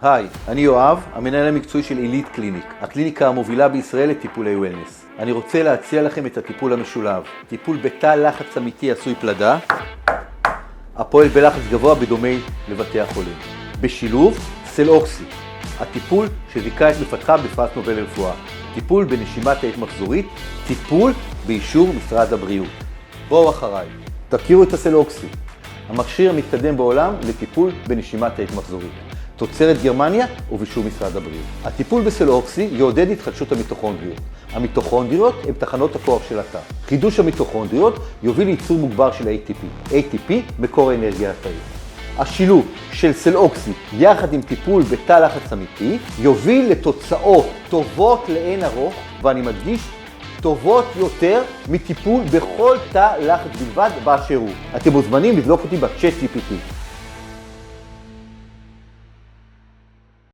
היי, אני יואב, המנהל המקצועי של עילית קליניק, הקליניקה המובילה בישראל לטיפולי וולנס. אני רוצה להציע לכם את הטיפול המשולב, טיפול בתא לחץ אמיתי עשוי פלדה, הפועל בלחץ גבוה בדומה לבתי החולים. בשילוב, סלאוקסי, הטיפול שזיכה את מפתחיו בפרס נובל לרפואה, טיפול בנשימה תאית מחזורית, טיפול באישור משרד הבריאות. בואו אחריי, תכירו את הסלאוקסי, המכשיר המתקדם בעולם לטיפול בנשימה תאית מחזורית. תוצרת גרמניה ובאישור משרד הבריאות. הטיפול בסלאוקסי יעודד התחדשות המיטוכונדריות. המיטוכונדריות הן תחנות הכוח של התא. חידוש המיטוכונדריות יוביל לייצור מוגבר של ATP. ATP מקור האנרגיה התאית. השילוב של סלאוקסי יחד עם טיפול בתא לחץ אמיתי יוביל לתוצאות טובות לאין ארוך, ואני מדגיש, טובות יותר מטיפול בכל תא לחץ בלבד באשר הוא. אתם מוזמנים לבדוק אותי בצ'אט GPT.